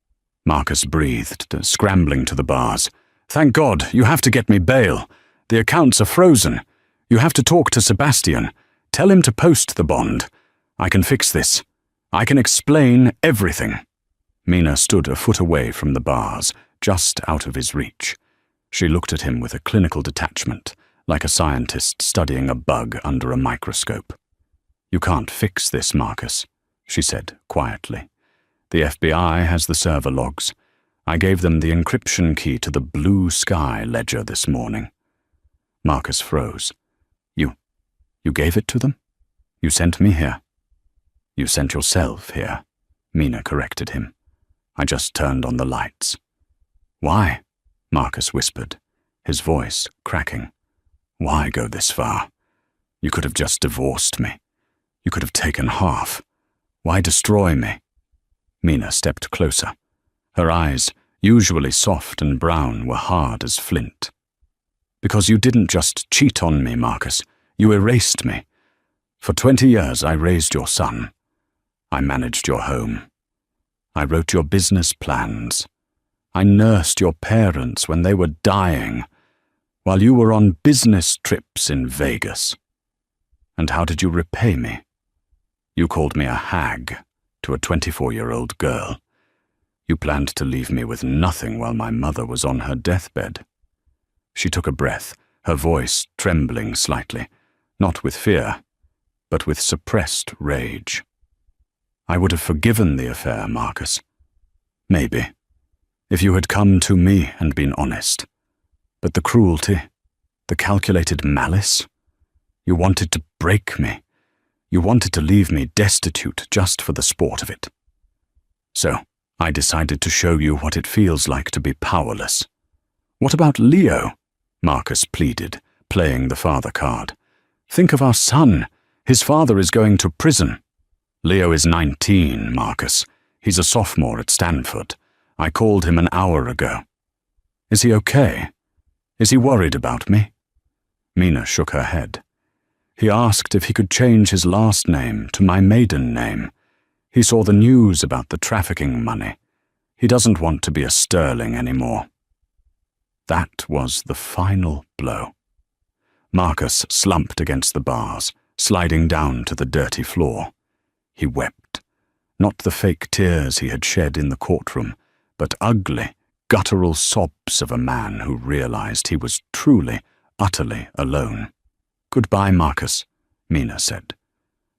Marcus breathed, scrambling to the bars. "Thank God, you have to get me bail. The accounts are frozen. You have to talk to Sebastian. Tell him to post the bond. I can fix this. I can explain everything." Mina stood a foot away from the bars, just out of his reach. She looked at him with a clinical detachment, like a scientist studying a bug under a microscope. "You can't fix this, Marcus," she said quietly. "The FBI has the server logs. I gave them the encryption key to the Blue Sky ledger this morning. Marcus froze. You gave it to them? You sent me here? You sent yourself here, Mina corrected him. I just turned on the lights. Why? Marcus whispered, his voice cracking. Why go this far? You could have just divorced me. You could have taken half. Why destroy me? Mina stepped closer. Her eyes, usually soft and brown, were hard as flint. Because you didn't just cheat on me, Marcus. You erased me. For 20 years I raised your son. I managed your home. I wrote your business plans. I nursed your parents when they were dying, while you were on business trips in Vegas. And how did you repay me? You called me a hag to a 24-year-old girl. You planned to leave me with nothing while my mother was on her deathbed. She took a breath, her voice trembling slightly, not with fear, but with suppressed rage. I would have forgiven the affair, Marcus. Maybe, if you had come to me and been honest. But the cruelty, the calculated malice, you wanted to break me. You wanted to leave me destitute just for the sport of it. So, I decided to show you what it feels like to be powerless. What about Leo? Marcus pleaded, playing the father card. Think of our son. His father is going to prison. Leo is 19, Marcus. He's a sophomore at Stanford. I called him an hour ago. Is he okay? Is he worried about me? Mina shook her head. He asked if he could change his last name to my maiden name. He saw the news about the trafficking money. He doesn't want to be a Sterling anymore. That was the final blow. Marcus slumped against the bars, sliding down to the dirty floor. He wept, not the fake tears he had shed in the courtroom, but ugly, guttural sobs of a man who realized he was truly, utterly alone. Goodbye, Marcus, Mina said.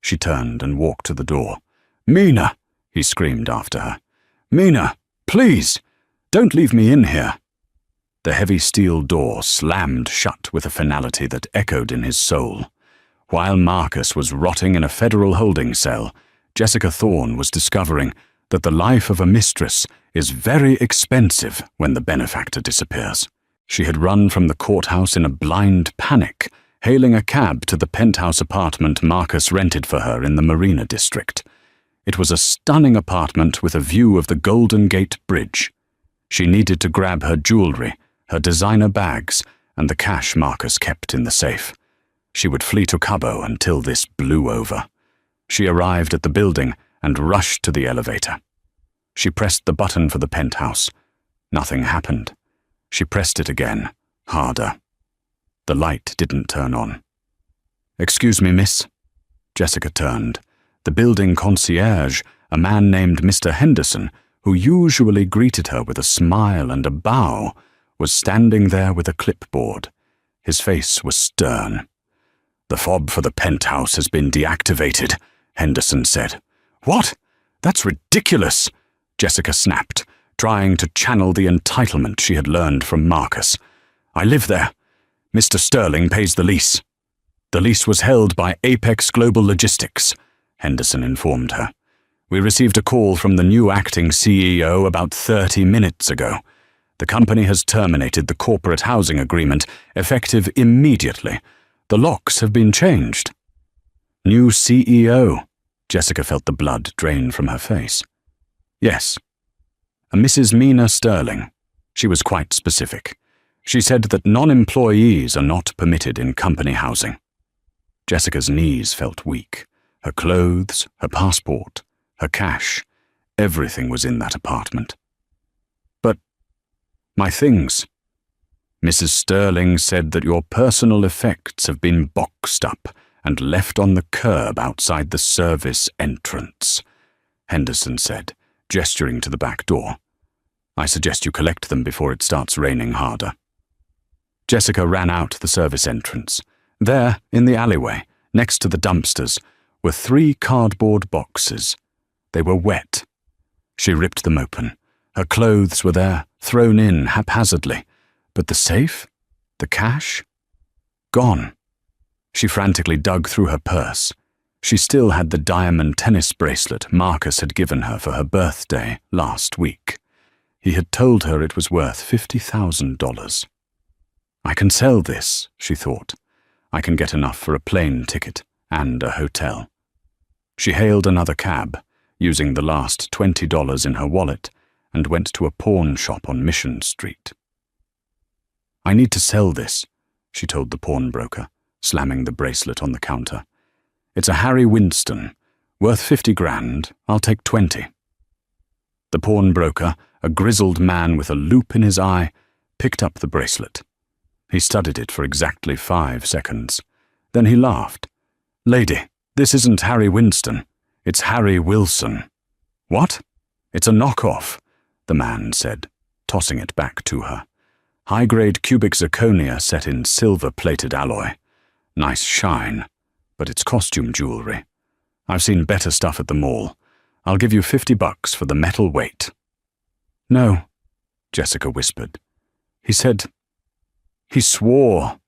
She turned and walked to the door. Mina, he screamed after her. Mina, please, don't leave me in here. The heavy steel door slammed shut with a finality that echoed in his soul. While Marcus was rotting in a federal holding cell, Jessica Thorne was discovering that the life of a mistress is very expensive when the benefactor disappears. She had run from the courthouse in a blind panic, hailing a cab to the penthouse apartment Marcus rented for her in the Marina district. It was a stunning apartment with a view of the Golden Gate Bridge. She needed to grab her jewelry, her designer bags, and the cash Marcus kept in the safe. She would flee to Cabo until this blew over. She arrived at the building and rushed to the elevator. She pressed the button for the penthouse. Nothing happened. She pressed it again, harder. The light didn't turn on. Excuse me, miss. Jessica turned. The building concierge, a man named Mr. Henderson, who usually greeted her with a smile and a bow, was standing there with a clipboard. His face was stern. The fob for the penthouse has been deactivated, Henderson said. What? That's ridiculous, Jessica snapped, trying to channel the entitlement she had learned from Marcus. I live there. Mr. Sterling pays the lease. The lease was held by Apex Global Logistics, Henderson informed her. We received a call from the new acting CEO about 30 minutes ago. The company has terminated the corporate housing agreement, effective immediately. The locks have been changed. New CEO. Jessica felt the blood drain from her face. Yes. A Mrs. Mina Sterling. She was quite specific. She said that non-employees are not permitted in company housing. Jessica's knees felt weak. Her clothes, her passport, her cash, everything was in that apartment. But my things. Mrs. Sterling said that your personal effects have been boxed up and left on the curb outside the service entrance, Henderson said, gesturing to the back door. I suggest you collect them before it starts raining harder. Jessica ran out the service entrance. There, in the alleyway, next to the dumpsters, were 3 cardboard boxes. They were wet. She ripped them open. Her clothes were there, thrown in haphazardly. But the safe? The cash? Gone. She frantically dug through her purse. She still had the diamond tennis bracelet Marcus had given her for her birthday last week. He had told her it was worth $50,000. I can sell this, she thought. I can get enough for a plane ticket and a hotel. She hailed another cab, using the last $20 in her wallet, and went to a pawn shop on Mission Street. I need to sell this, she told the pawnbroker, slamming the bracelet on the counter. It's a Harry Winston, worth 50 grand. I'll take 20. The pawnbroker, a grizzled man with a loop in his eye, picked up the bracelet. He studied it for exactly 5 seconds. Then he laughed. Lady, this isn't Harry Winston. It's Harry Wilson. What? It's a knockoff, the man said, tossing it back to her. High-grade cubic zirconia set in silver-plated alloy. Nice shine, but it's costume jewelry. I've seen better stuff at the mall. I'll give you $50 for the metal weight. No, Jessica whispered. He said... He swore.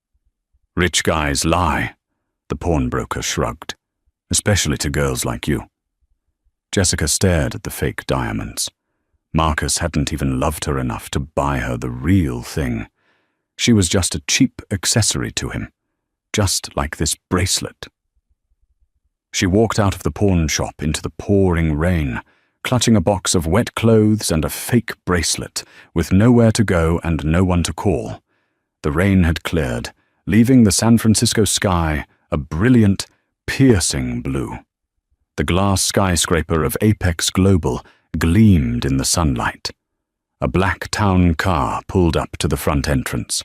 Rich guys lie, the pawnbroker shrugged, especially to girls like you. Jessica stared at the fake diamonds. Marcus hadn't even loved her enough to buy her the real thing. She was just a cheap accessory to him, just like this bracelet. She walked out of the pawn shop into the pouring rain, clutching a box of wet clothes and a fake bracelet, with nowhere to go and no one to call. The rain had cleared, leaving the San Francisco sky a brilliant, piercing blue. The glass skyscraper of Apex Global gleamed in the sunlight. A black town car pulled up to the front entrance.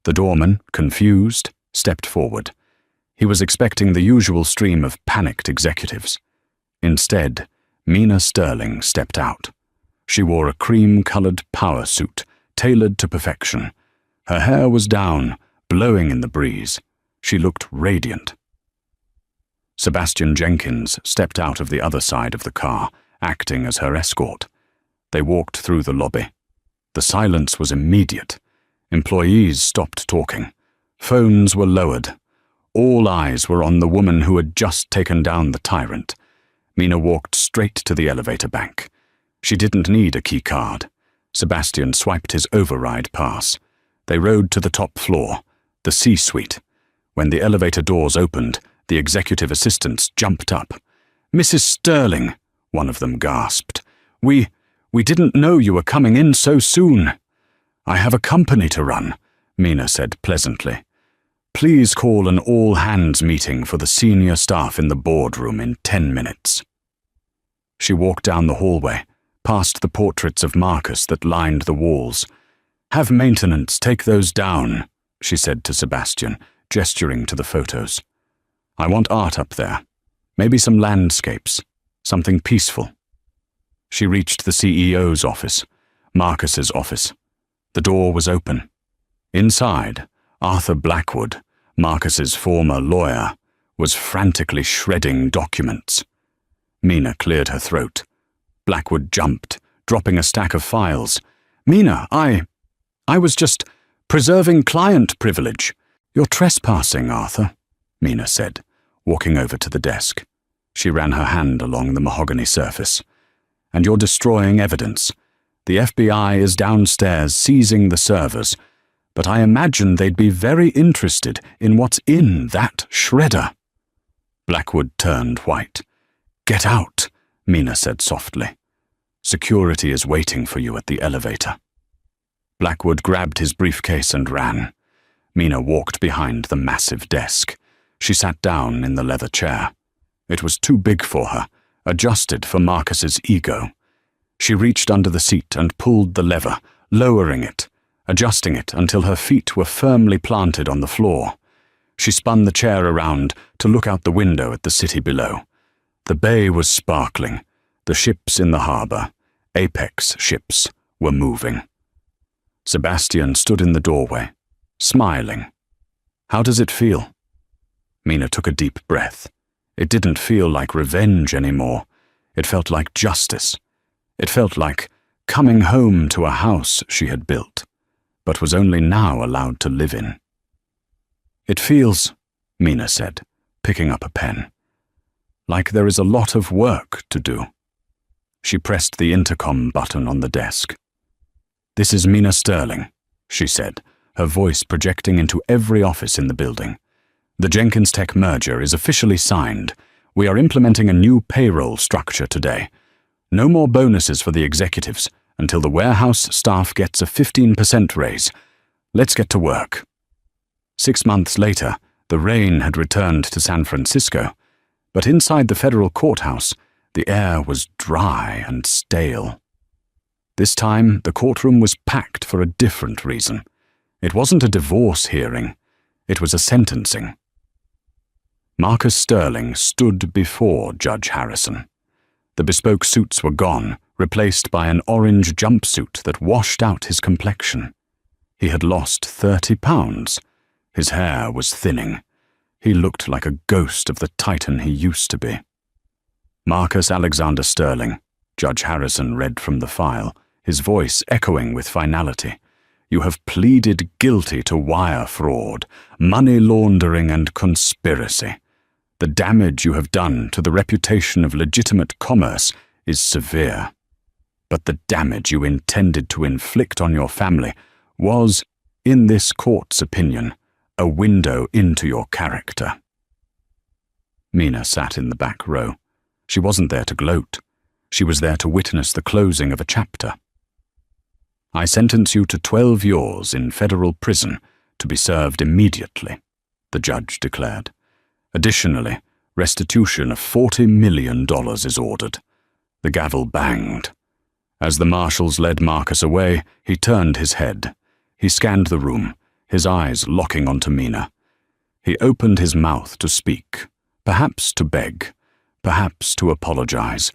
The doorman, confused, stepped forward. He was expecting the usual stream of panicked executives. Instead, Mina Sterling stepped out. She wore a cream-colored power suit, tailored to perfection. Her hair was down, blowing in the breeze. She looked radiant. Sebastian Jenkins stepped out of the other side of the car, acting as her escort. They walked through the lobby. The silence was immediate. Employees stopped talking. Phones were lowered. All eyes were on the woman who had just taken down the tyrant. Mina walked straight to the elevator bank. She didn't need a key card. Sebastian swiped his override pass. They rode to the top floor, the C-suite. When the elevator doors opened, the executive assistants jumped up. "Mrs. Sterling," one of them gasped. We didn't know you were coming in so soon." "I have a company to run," Mina said pleasantly. "Please call an all-hands meeting for the senior staff in the boardroom in 10 minutes. She walked down the hallway, past the portraits of Marcus that lined the walls. "Have maintenance take those down," she said to Sebastian, gesturing to the photos. "I want art up there. Maybe some landscapes, something peaceful." She reached the CEO's office, Marcus's office. The door was open. Inside, Arthur Blackwood, Marcus's former lawyer, was frantically shredding documents. Mina cleared her throat. Blackwood jumped, dropping a stack of files. "Mina, I was just preserving client privilege." "You're trespassing, Arthur," Mina said, walking over to the desk. She ran her hand along the mahogany surface. "And you're destroying evidence. The FBI is downstairs seizing the servers, but I imagine they'd be very interested in what's in that shredder." Blackwood turned white. "Get out," Mina said softly. "Security is waiting for you at the elevator." Blackwood grabbed his briefcase and ran. Mina walked behind the massive desk. She sat down in the leather chair. It was too big for her, adjusted for Marcus's ego. She reached under the seat and pulled the lever, lowering it, adjusting it until her feet were firmly planted on the floor. She spun the chair around to look out the window at the city below. The bay was sparkling. The ships in the harbor, Apex ships, were moving. Sebastian stood in the doorway, smiling. "How does it feel?" Mina took a deep breath. It didn't feel like revenge anymore. It felt like justice. It felt like coming home to a house she had built, but was only now allowed to live in. "It feels," Mina said, picking up a pen, "like there is a lot of work to do." She pressed the intercom button on the desk. "This is Mina Sterling," she said, her voice projecting into every office in the building. "The Jenkins Tech merger is officially signed. We are implementing a new payroll structure today. No more bonuses for the executives until the warehouse staff gets a 15% raise. Let's get to work." 6 months later, the rain had returned to San Francisco, but inside the federal courthouse, the air was dry and stale. This time, the courtroom was packed for a different reason. It wasn't a divorce hearing. It was a sentencing. Marcus Sterling stood before Judge Harrison. The bespoke suits were gone, replaced by an orange jumpsuit that washed out his complexion. He had lost 30 pounds. His hair was thinning. He looked like a ghost of the titan he used to be. "Marcus Alexander Sterling," Judge Harrison read from the file, his voice echoing with finality. "You have pleaded guilty to wire fraud, money laundering, and conspiracy. The damage you have done to the reputation of legitimate commerce is severe. But the damage you intended to inflict on your family was, in this court's opinion, a window into your character." Mina sat in the back row. She wasn't there to gloat. She was there to witness the closing of a chapter. "I sentence you to 12 years in federal prison to be served immediately," the judge declared. "Additionally, restitution of $40 million is ordered." The gavel banged. As the marshals led Marcus away, he turned his head. He scanned the room, his eyes locking onto Mina. He opened his mouth to speak, perhaps to beg, perhaps to apologize.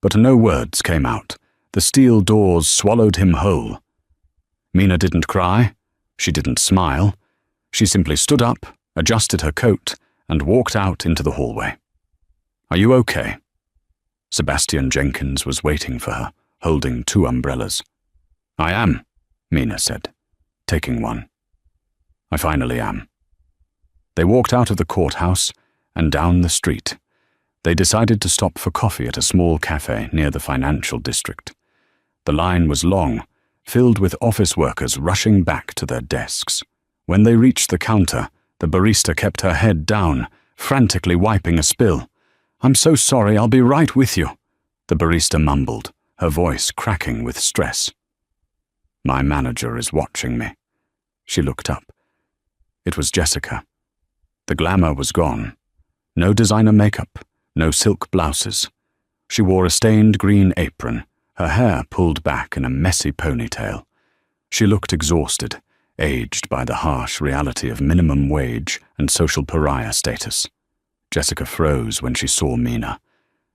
But no words came out. The steel doors swallowed him whole. Mina didn't cry. She didn't smile. She simply stood up, adjusted her coat, and walked out into the hallway. "Are you okay?" Sebastian Jenkins was waiting for her, holding 2 umbrellas. "I am," Mina said, taking one. "I finally am." They walked out of the courthouse and down the street. They decided to stop for coffee at a small cafe near the financial district. The line was long, filled with office workers rushing back to their desks. When they reached the counter, the barista kept her head down, frantically wiping a spill. "I'm so sorry, I'll be right with you," the barista mumbled, her voice cracking with stress. "My manager is watching me." She looked up. It was Jessica. The glamour was gone. No designer makeup, no silk blouses. She wore a stained green apron, her hair pulled back in a messy ponytail. She looked exhausted, aged by the harsh reality of minimum wage and social pariah status. Jessica froze when she saw Mina.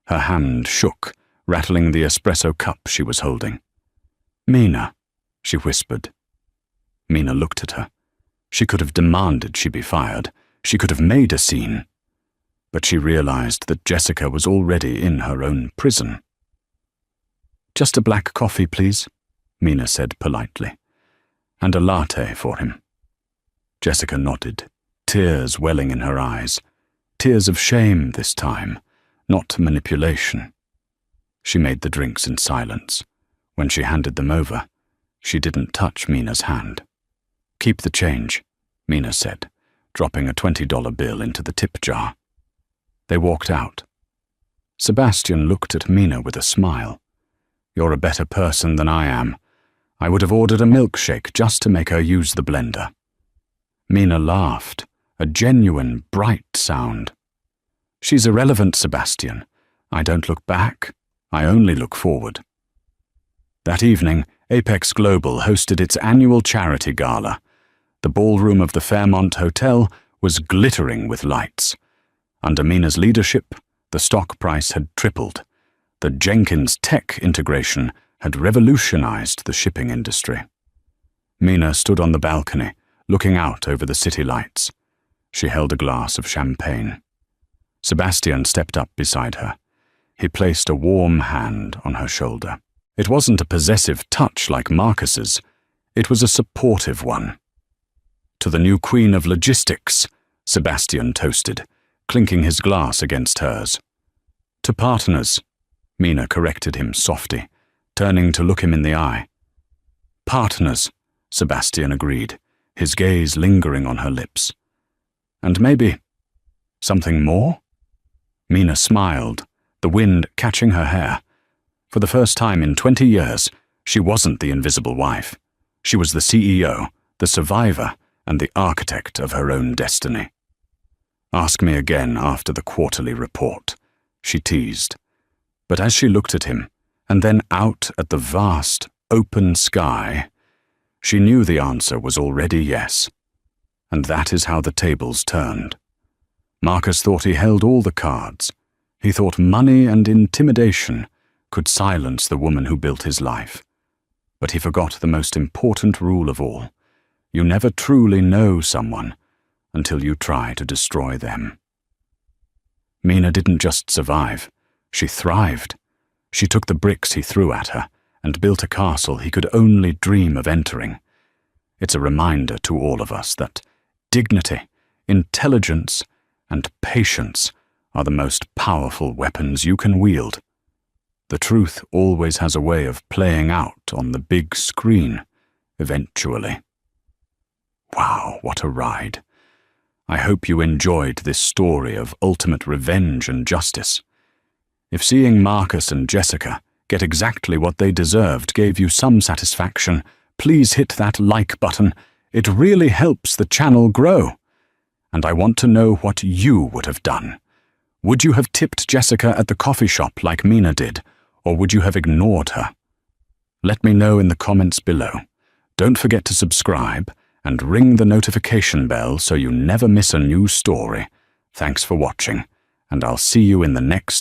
Her hand shook, rattling the espresso cup she was holding. "Mina," she whispered. Mina looked at her. She could have demanded she be fired. She could have made a scene. But she realized that Jessica was already in her own prison. "Just a black coffee, please," Mina said politely. "And a latte for him." Jessica nodded, tears welling in her eyes. Tears of shame this time, not manipulation. She made the drinks in silence. When she handed them over, she didn't touch Mina's hand. "Keep the change," Mina said, dropping a $20 bill into the tip jar. They walked out. Sebastian looked at Mina with a smile. "You're a better person than I am. I would have ordered a milkshake just to make her use the blender." Mina laughed, a genuine, bright sound. "She's irrelevant, Sebastian. I don't look back. I only look forward." That evening, Apex Global hosted its annual charity gala. The ballroom of the Fairmont Hotel was glittering with lights. Under Mina's leadership, the stock price had tripled. The Jenkins Tech integration had revolutionized the shipping industry. Mina stood on the balcony, looking out over the city lights. She held a glass of champagne. Sebastian stepped up beside her. He placed a warm hand on her shoulder. It wasn't a possessive touch like Marcus's. It was a supportive one. "To the new queen of logistics," Sebastian toasted, clinking his glass against hers. "To partners," Mina corrected him softly, turning to look him in the eye. "Partners," Sebastian agreed, his gaze lingering on her lips. "And maybe something more?" Mina smiled, the wind catching her hair. For the first time in 20 years, she wasn't the invisible wife. She was the CEO, the survivor, and the architect of her own destiny. "Ask me again after the quarterly report," she teased. But as she looked at him, and then out at the vast, open sky, she knew the answer was already yes. And that is how the tables turned. Marcus thought he held all the cards. He thought money and intimidation could silence the woman who built his life. But he forgot the most important rule of all. You never truly know someone until you try to destroy them. Mina didn't just survive, she thrived. She took the bricks he threw at her and built a castle he could only dream of entering. It's a reminder to all of us that dignity, intelligence, and patience are the most powerful weapons you can wield. The truth always has a way of playing out on the big screen, eventually. Wow, what a ride. I hope you enjoyed this story of ultimate revenge and justice. If seeing Marcus and Jessica get exactly what they deserved gave you some satisfaction, please hit that like button. It really helps the channel grow. And I want to know what you would have done. Would you have tipped Jessica at the coffee shop like Mina did, or would you have ignored her? Let me know in the comments below. Don't forget to subscribe and ring the notification bell so you never miss a new story. Thanks for watching, and I'll see you in the next